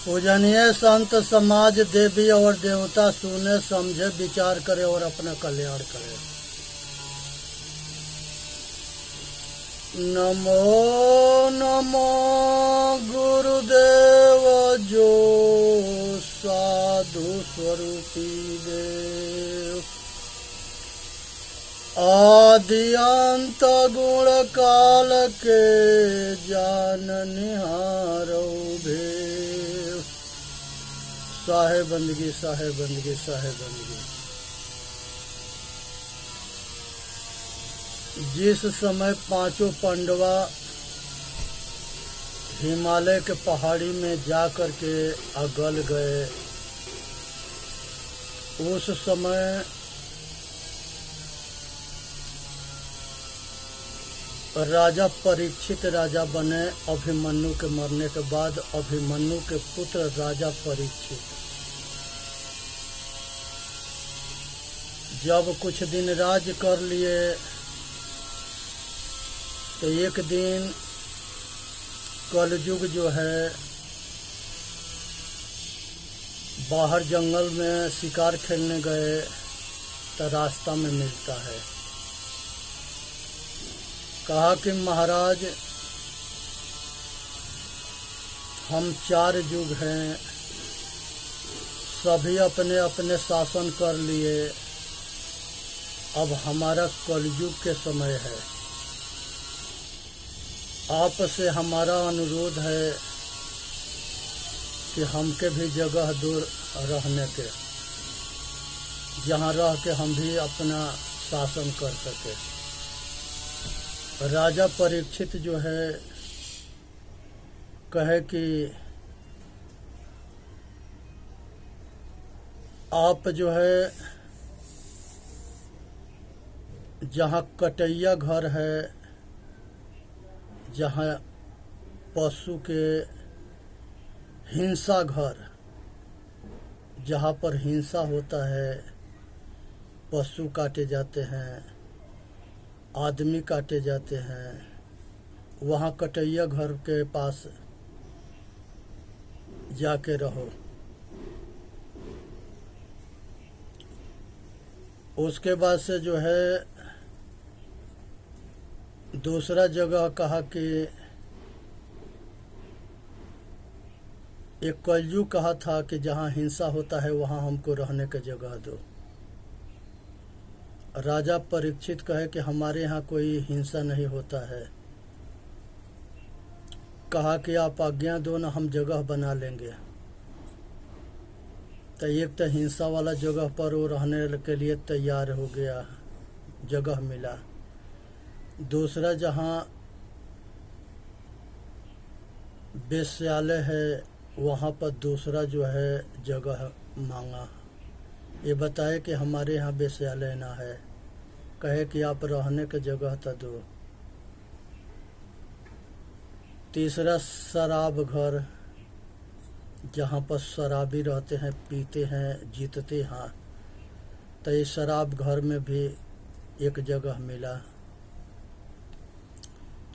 पूजनीय संत समाज देवी और देवता सुने समझे विचार करे और अपना कल्याण करे। नमो नमो गुरुदेव जो साधु स्वरूपी देव, आदि अंत गुण काल के जाननिहारो भेव। साहे बंदगी साहे बंदगी साहे बंदगी। जिस समय पांचों पांडवा हिमालय के पहाड़ी में जा कर के अगल गए, उस समय राजा परीक्षित राजा बने। अभिमन्यु के मरने के बाद अभिमन्यु के पुत्र राजा परीक्षित जब कुछ दिन राज कर लिए तो एक दिन कलयुग जो है बाहर जंगल में शिकार खेलने गए तो रास्ता में मिलता है। कहा कि महाराज हम 4 युग हैं, सभी अपने अपने शासन कर लिए, अब हमारा कलयुग के समय है। आपसे हमारा अनुरोध है कि हमके भी जगह दूर रहने के, जहाँ रह के हम भी अपना शासन कर सके। राजा परीक्षित जो है कहे कि आप जो है जहाँ कटैया घर है, जहाँ पशु के हिंसा घर, जहाँ पर हिंसा होता है, पशु काटे जाते हैं, आदमी काटे जाते हैं, वहाँ कटैया घर के पास जाके रहो। उसके बाद से जो है दूसरा जगह कहा कि एक कलयुग कहा था कि जहाँ हिंसा होता है वहाँ हमको रहने की जगह दो। राजा परीक्षित कहे कि हमारे यहाँ कोई हिंसा नहीं होता है। कहा कि आप आज्ञा दो ना, हम जगह बना लेंगे। तो एक तो हिंसा वाला जगह पर वो रहने के लिए तैयार हो गया, जगह मिला। दूसरा जहाँ वेश्यालय है वहाँ पर दूसरा जो है जगह मांगा। ये बताए कि हमारे यहाँ वेश्यालय ना है। कहे कि आप रहने की जगह तो दो। तीसरा शराब घर, जहाँ पर शराबी रहते हैं, पीते हैं, जीतते हैं, तो इस शराब घर में भी एक जगह मिला।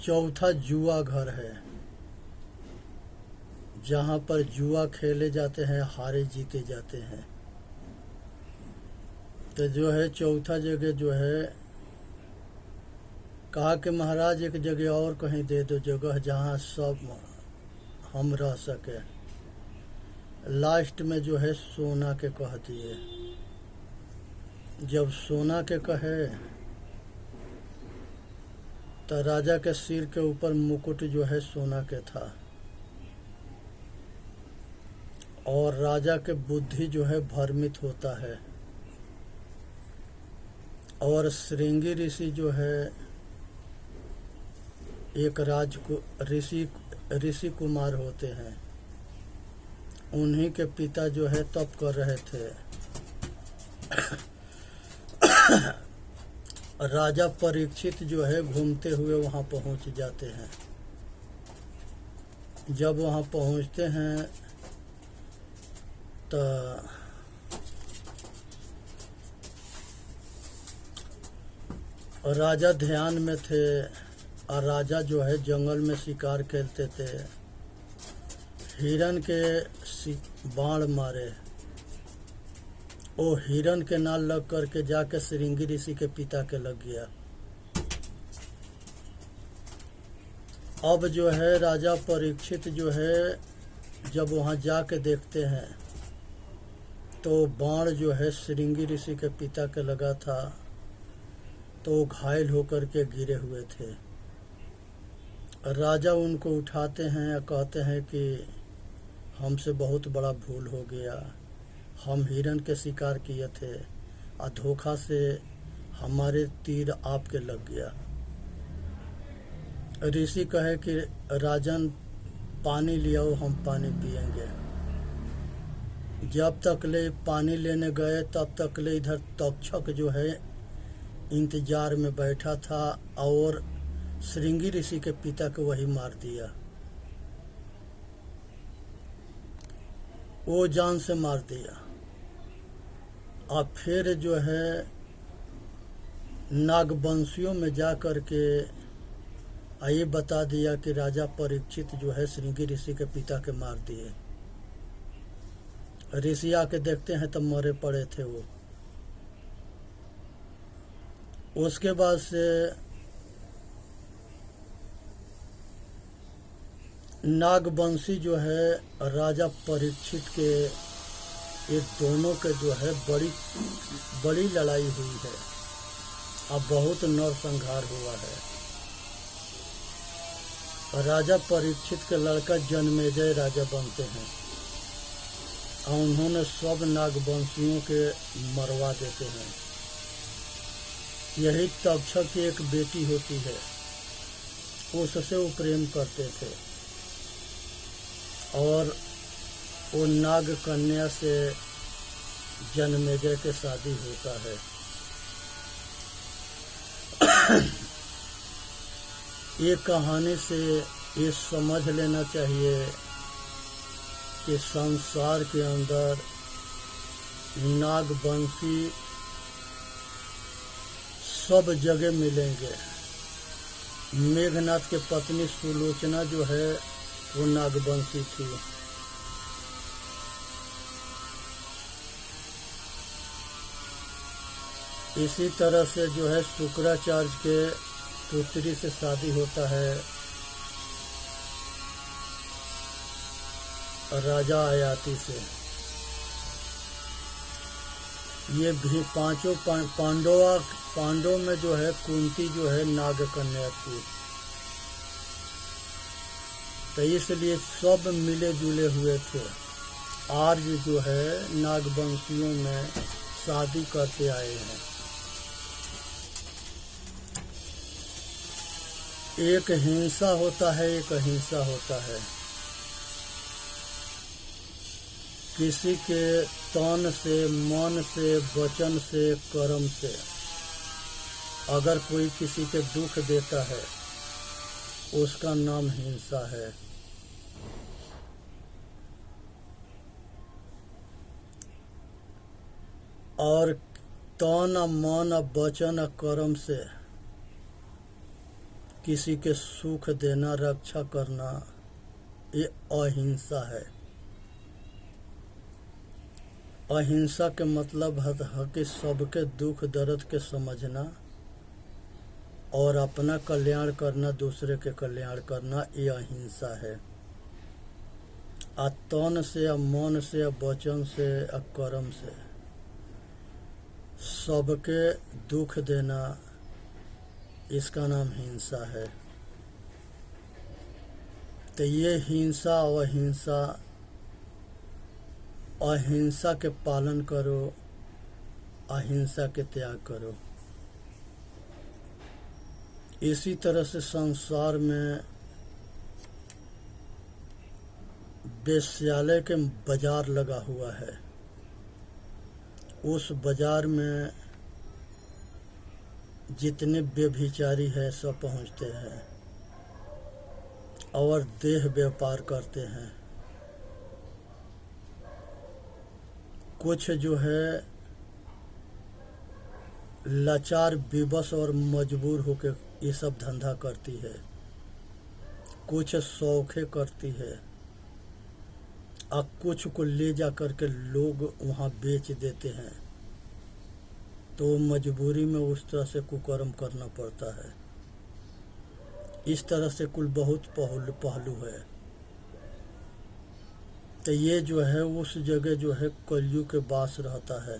चौथा जुआ घर है, जहाँ पर जुआ खेले जाते हैं, हारे जीते जाते हैं। तो जो है चौथा जगह जो है कहा कि महाराज एक जगह और कहीं दे दो जगह जहाँ सब हम रह सके। लास्ट में जो है सोना के कह दिए। जब सोना के कहे तो राजा के सिर के ऊपर मुकुट जो है सोना के था, और राजा के बुद्धि जो है भ्रमित होता है। और श्रृंगी ऋषि जो है एक ऋषि कुमार होते हैं, उन्हीं के पिता जो है तप कर रहे थे। राजा परीक्षित जो है घूमते हुए वहाँ पहुँच जाते हैं। जब वहाँ पहुँचते हैं तो राजा ध्यान में थे, और राजा जो है जंगल में शिकार खेलते थे। हिरन के बाण मारे, वो हिरन के नाल लग करके जाके श्रृंगी ऋषि के पिता के लग गया। अब जो है राजा परीक्षित जो है जब वहाँ जाके देखते हैं तो बाण जो है श्रृंगी ऋषि के पिता के लगा था, तो घायल होकर के गिरे हुए थे। राजा उनको उठाते हैं और कहते हैं कि हमसे बहुत बड़ा भूल हो गया, हम हिरन के शिकार किए थे और धोखा से हमारे तीर आपके लग गया। ऋषि कहे कि राजन पानी लियाओ, हम पानी पिएंगे। जब तक ले पानी लेने गए तब तक ले इधर तक्षक जो है इंतजार में बैठा था और श्रृंगी ऋषि के पिता को वही मार दिया, वो जान से मार दिया। अब फिर जो है नागवंशियों में जा कर के ये बता दिया कि राजा परीक्षित जो है श्रृंगी ऋषि के पिता के मार दिए। ऋषि आके देखते हैं तब मरे पड़े थे वो। उसके बाद से नागवंशी जो है राजा परीक्षित के ये दोनों के जो है बड़ी लड़ाई हुई है। अब बहुत नरसंहार हुआ है। राजा परीक्षित के लड़का जन्मेजय राजा बनते हैं और उन्होंने सब नागवंशियों के मरवा देते हैं। यही तक्षक की एक बेटी होती है, उससे वो प्रेम करते थे और वो नाग कन्या से जन्मेजय के शादी होता है। ये कहानी से ये समझ लेना चाहिए कि संसार के अंदर नागवंशी सब जगह मिलेंगे। मेघनाथ के पत्नी सुलोचना जो है वो नागवंशी थी। इसी तरह से जो है शुक्राचार्य के पुत्री से शादी होता है राजा आयाति से। ये भी पांचों पांडवों में जो है कुंती जो है नाग कन्या थी, तो इसलिए सब मिले जुले हुए थे। आर्य जो है नागवंशियों में शादी करते आए हैं। एक हिंसा होता है, एक अहिंसा होता है। किसी के तन से, मन से, वचन से, कर्म से अगर कोई किसी के दुख देता है उसका नाम हिंसा है। और तन, मन, वचन, कर्म से किसी के सुख देना, रक्षा करना, ये अहिंसा है। अहिंसा के मतलब है कि सबके दुख दर्द के समझना और अपना कल्याण करना, दूसरे के कल्याण करना, ये अहिंसा है। तन से, मन से, वचन से, कर्म से सबके दुख देना, इसका नाम हिंसा है। तो ये हिंसा और अहिंसा के पालन करो, अहिंसा के त्याग करो। इसी तरह से संसार में वेश्यालय के बाजार लगा हुआ है। उस बाजार में जितने व्यभिचारी है सब पहुंचते हैं और देह व्यापार करते हैं। कुछ जो है लाचार, विवश और मजबूर होकर ये सब धंधा करती है। कुछ शौखे करती है और कुछ को ले जा करके लोग वहाँ बेच देते हैं, तो मजबूरी में उस तरह से कुकर्म करना पड़ता है। इस तरह से कुल बहुत पहलू है। तो ये जो है उस जगह जो है कलयुग के वास रहता है।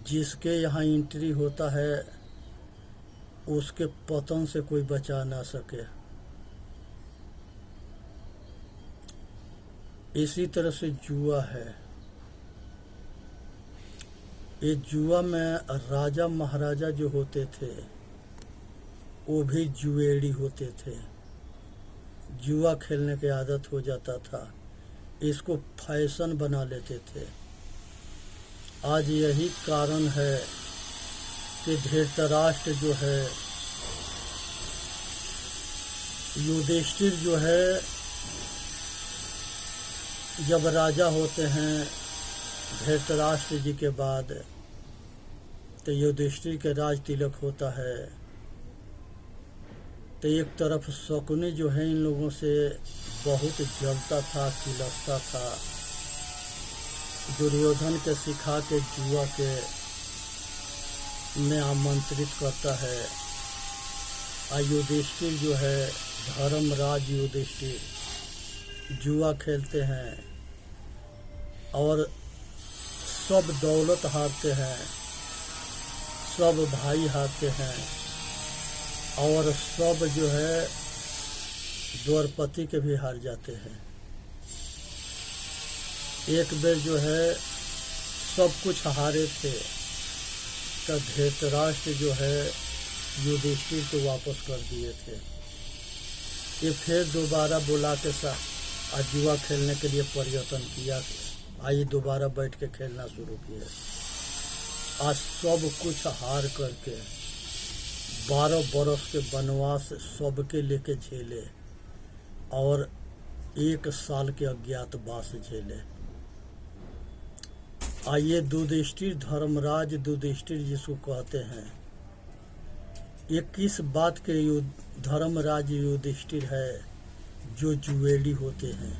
जिसके यहाँ एंट्री होता है उसके पतन से कोई बचा ना सके। इसी तरह से जुआ है। ये जुआ में राजा महाराजा जो होते थे वो भी जुएड़ी होते थे। जुआ खेलने की आदत हो जाता था, इसको फैशन बना लेते थे। आज यही कारण है कि धृतराष्ट्र जो है, युधिष्ठिर जो है, जब राजा होते हैं धृतराष्ट्र जी के बाद, तो युधिष्ठिर के राज तिलक होता है। तो एक तरफ शकुनी जो है इन लोगों से बहुत जलता था, किलसता था। दुर्योधन के सिखा के जुआ के में आमंत्रित करता है। और युधिष्ठिर जो है, धर्मराज युधिष्ठिर जुआ खेलते हैं और सब दौलत हारते हैं, सब भाई हारते हैं और सब जो है द्वारपति के भी हार जाते हैं। एक बेर जो है सब कुछ हारे थे, तब धृतराष्ट्र जो है युधिष्ठिर को वापस कर दिए थे। ये फिर दोबारा बुला के साथ जुआ खेलने के लिए प्रयत्न किया। आइए दोबारा बैठ के खेलना शुरू किए। आज सब कुछ हार करके 12 बरस के वनवास सबके लेके झेले और 1 साल के अज्ञातवास झेले। आइए युधिष्ठिर, धर्मराज युधिष्ठिर जिसको कहते हैं, ये किस बात के धर्मराज युधिष्ठिर है जो जुएड़ी होते हैं।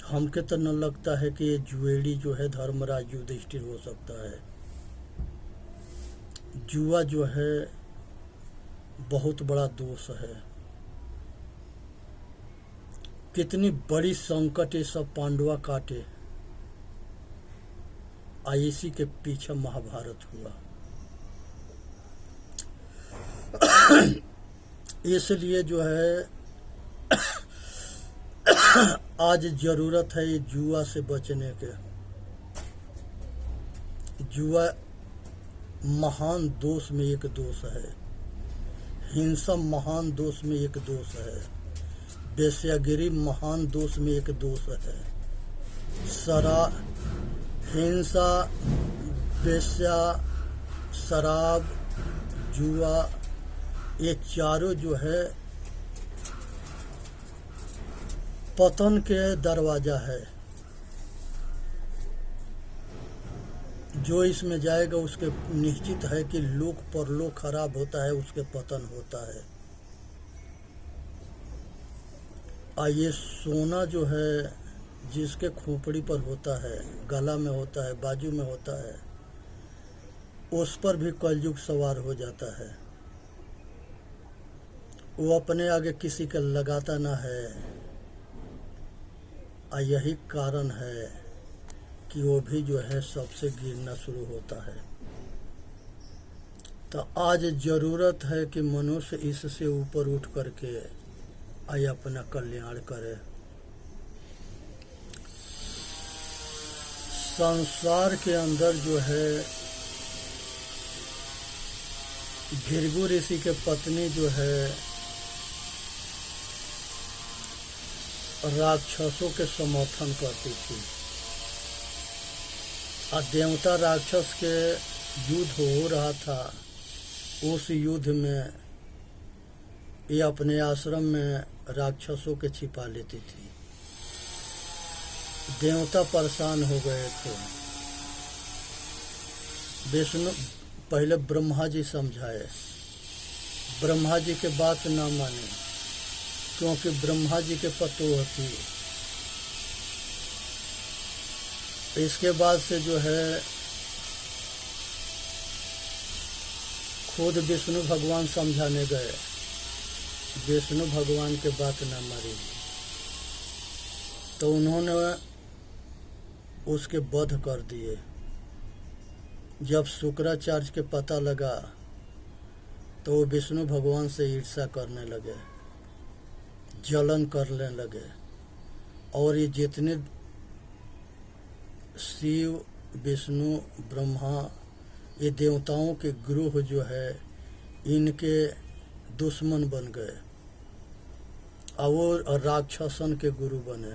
हमके तो न लगता है कि ये जुएड़ी जो है धर्मराज युधिष्ठिर हो सकता है। जुआ जो है बहुत बड़ा दोष है। कितनी बड़ी संकट ये सब पांडवा काटे, इसी के पीछे महाभारत हुआ। इसलिए जो है आज जरूरत है ये जुआ से बचने के। जुआ महान दोष में एक दोष है, हिंसा महान दोष में एक दोष है, वेश्यागिरी महान दोष में एक दोष है। हिंसा, वेश्या, शराब, जुआ, ये चारों जो है पतन के दरवाजा है। जो इसमें जाएगा उसके निश्चित है कि लोक परलोक खराब होता है, उसके पतन होता है। ये सोना जो है जिसके खोपड़ी पर होता है, गला में होता है, बाजू में होता है, उस पर भी कलयुग सवार हो जाता है। वो अपने आगे किसी का लगाता ना है। यही कारण है कि वो भी जो है सबसे गिरना शुरू होता है। तो आज जरूरत है कि मनुष्य इससे ऊपर उठ करके अपना कल्याण करे। संसार के अंदर जो है भृगु ऋषि के पत्नी जो है राक्षसों के समर्थन करती थी और देवता राक्षस के युद्ध हो रहा था। उस युद्ध में ये अपने आश्रम में राक्षसों के छिपा लेती थी। देवता परेशान हो गए थे। विष्णु पहले ब्रह्मा जी समझाए, ब्रह्मा जी के बात ना माने। क्योंकि ब्रह्मा जी के पतोह थी। इसके बाद से जो है खुद विष्णु भगवान समझाने गए, विष्णु भगवान के बात न मारी, तो उन्होंने उसके वध कर दिए। जब शुक्राचार्य के पता लगा तो वो विष्णु भगवान से ईर्ष्या करने लगे, जलन करने लगे, और ये जितने शिव विष्णु ब्रह्मा ये देवताओं के ग्रोह जो है इनके दुश्मन बन गए और वो राक्षसन के गुरु बने,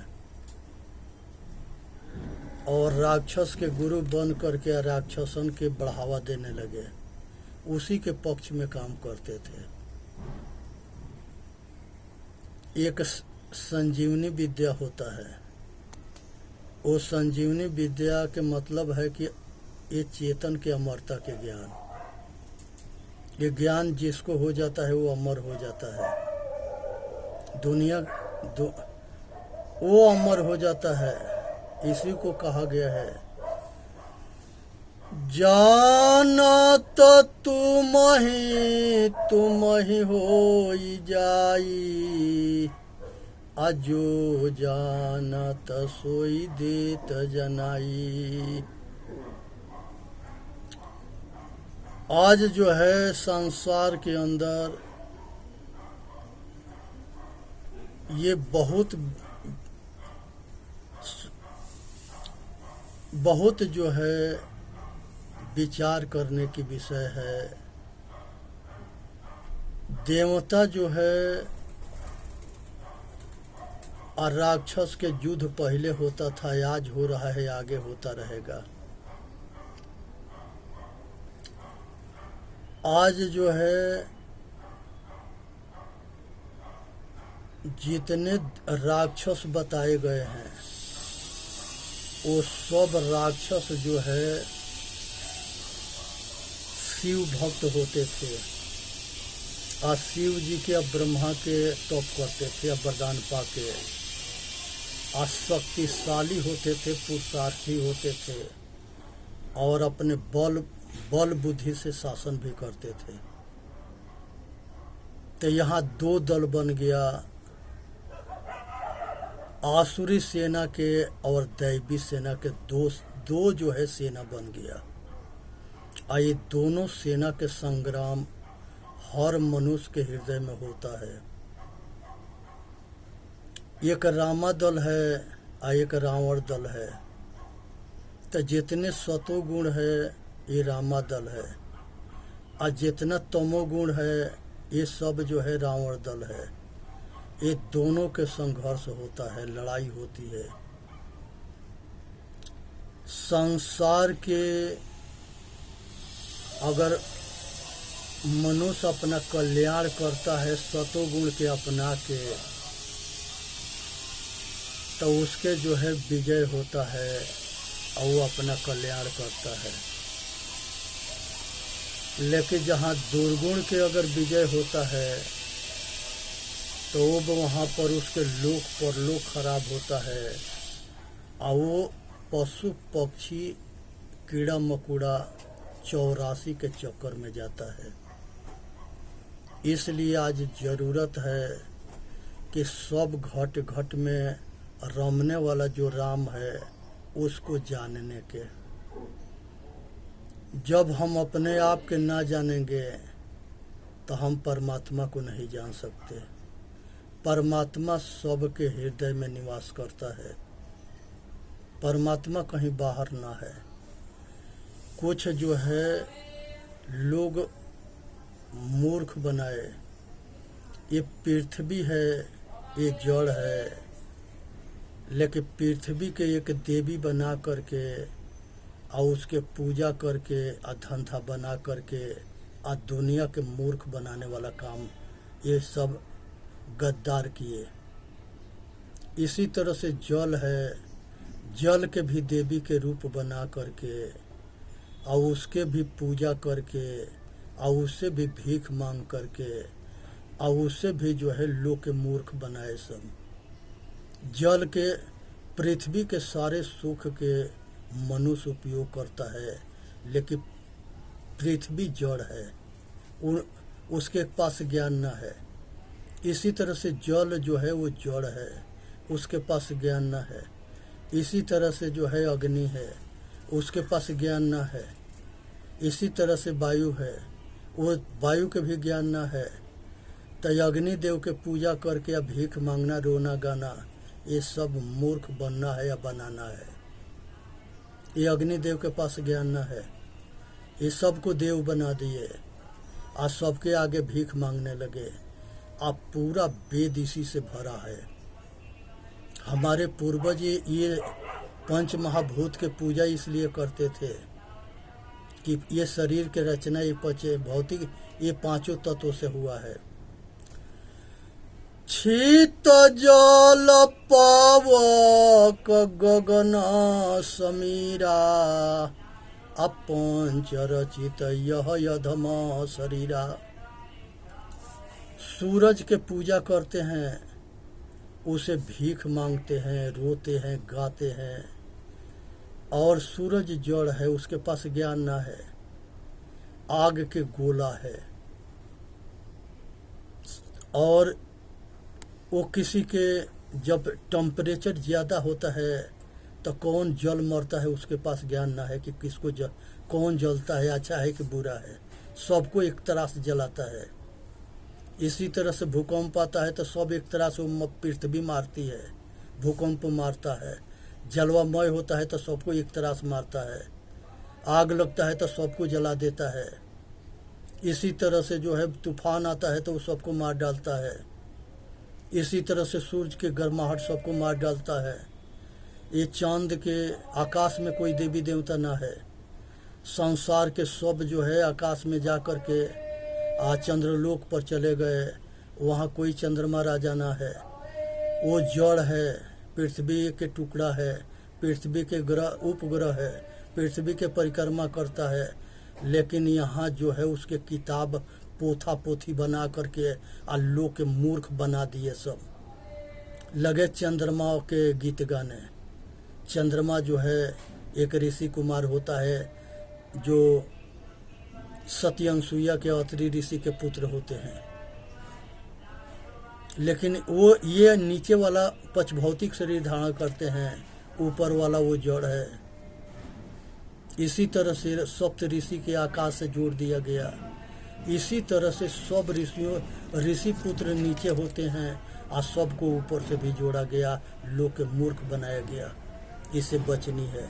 और राक्षस के गुरु बन करके राक्षसन के बढ़ावा देने लगे, उसी के पक्ष में काम करते थे। एक संजीवनी विद्या होता है, वो संजीवनी विद्या के मतलब है कि ये चेतन के अमरता के ज्ञान, ये ज्ञान जिसको हो जाता है वो अमर हो जाता है, वो अमर हो जाता है। इसी को कहा गया है, जानत तुम ही होई जाई, अजो जानत सोई देत जनाई। आज जो है संसार के अंदर ये बहुत जो है विचार करने की विषय है। देवता जो है और राक्षस के युद्ध पहले होता था, आज हो रहा है, आगे होता रहेगा। आज जो है जितने राक्षस बताए गए हैं वो सब राक्षस जो है शिव भक्त होते थे, और शिव जी के अब ब्रह्मा के तप करते थे, अब वरदान पाके, और शक्तिशाली होते थे, पुरुषार्थी होते थे, और अपने बल बुद्धि से शासन भी करते थे। तो यहाँ दो दल बन गया, आसुरी सेना के और दैवी सेना के दो जो है सेना बन गया। ये दोनों सेना के संग्राम हर मनुष्य के हृदय में होता है। एक रामा दल है और एक रावण दल है। तो जितने सतोगुण है ये रामा दल है, और जितना तमोगुण है ये सब जो है रावण दल है। ये दोनों के संघर्ष होता है, लड़ाई होती है। संसार के अगर मनुष्य अपना कल्याण करता है सतोगुण के अपना के, तो उसके जो है विजय होता है और वो अपना कल्याण करता है। लेकिन जहाँ दुर्गुण के अगर विजय होता है तो वो वहाँ पर उसके लोक परलोक खराब होता है, और वो पशु पक्षी कीड़ा मकोड़ा 84 के चक्कर में जाता है। इसलिए आज ज़रूरत है कि सब घट घट में रमने वाला जो राम है उसको जानने के। जब हम अपने आप के ना जानेंगे तो हम परमात्मा को नहीं जान सकते। परमात्मा सबके हृदय में निवास करता है, परमात्मा कहीं बाहर ना है। कुछ जो है लोग मूर्ख बनाए, ये पृथ्वी है, ये जड़ है, लेकिन पृथ्वी के एक देवी बना करके और उसके पूजा करके और धंधा बना करके और दुनिया के मूर्ख बनाने वाला काम ये सब गद्दार किए। इसी तरह से जल है, जल के भी देवी के रूप बना करके और उसके भी पूजा करके और उससे भी भीख मांग करके और उससे भी जो है लोग के मूर्ख बनाए सब। जल के पृथ्वी के सारे सुख के मनुष्य उपयोग करता है, लेकिन पृथ्वी जड़ है, उसके पास ज्ञान न है। इसी तरह से जल जो है वो जड़ है, उसके पास ज्ञान न है। इसी तरह से जो है अग्नि है, उसके पास ज्ञान न है। इसी तरह से वायु है, वो वायु के भी ज्ञान न है। तो अग्नि देव के पूजा करके या भीख मांगना, रोना गाना, ये सब मूर्ख बनना है या बनाना है। ये अग्नि देव के पास ज्ञान न है। ये सबको देव बना दिए, आज सबके आगे भीख मांगने लगे। अब पूरा वेद इसी से भरा है। हमारे पूर्वज ये पंच महाभूत के पूजा इसलिए करते थे कि ये शरीर के रचना, ये पचे भौतिक, ये पांचों तत्वों से हुआ है। शीत जल पावक गगन समीरा, अपंच रचित यह यधम शरीरा। सूरज के पूजा करते हैं, उसे भीख मांगते हैं, रोते हैं, गाते हैं। और सूरज जड़ है, उसके पास ज्ञान ना है, आग के गोला है। और वो किसी के जब टेम्परेचर ज़्यादा होता है तो कौन जल मरता है, उसके पास ज्ञान ना है कि किसको कौन जलता है, अच्छा है कि बुरा है। सबको एक तरह से जलाता है। इसी तरह से भूकंप आता है तो सब एक तरह से पृथ्वी मारती है, भूकंप मारता है। जलवामय होता है तो सबको एक तरह से मारता है। आग लगता है तो सबको जला देता है। इसी तरह से जो है तूफान आता है तो वो सबको मार डालता है। इसी तरह से सूरज के गर्माहट सबको मार डालता है। ये चांद के आकाश में कोई देवी देवता ना है। संसार के सब जो है आकाश में जा कर के चंद्रलोक पर चले गए, वहाँ कोई चंद्रमा राजा ना है। वो जड़ है, पृथ्वी के टुकड़ा है, पृथ्वी के ग्रह उपग्रह है, पृथ्वी के परिक्रमा करता है। लेकिन यहाँ जो है उसके किताब पोथा पोथी बना करके लोग के मूर्ख बना दिए सब। लगे चंद्रमा के गीत गाने। चंद्रमा जो है एक ऋषि कुमार होता है जो सती अनसुईया के अत्रि ऋषि के पुत्र होते हैं। लेकिन वो ये नीचे वाला पचभौतिक शरीर धारण करते हैं, ऊपर वाला वो जड़ है। इसी तरह से सप्त ऋषि के आकाश से जोड़ दिया गया। इसी तरह से सब ऋषि पुत्र नीचे होते हैं और सबको ऊपर से भी जोड़ा गया, लोग के मूर्ख बनाया गया। इससे बचनी है।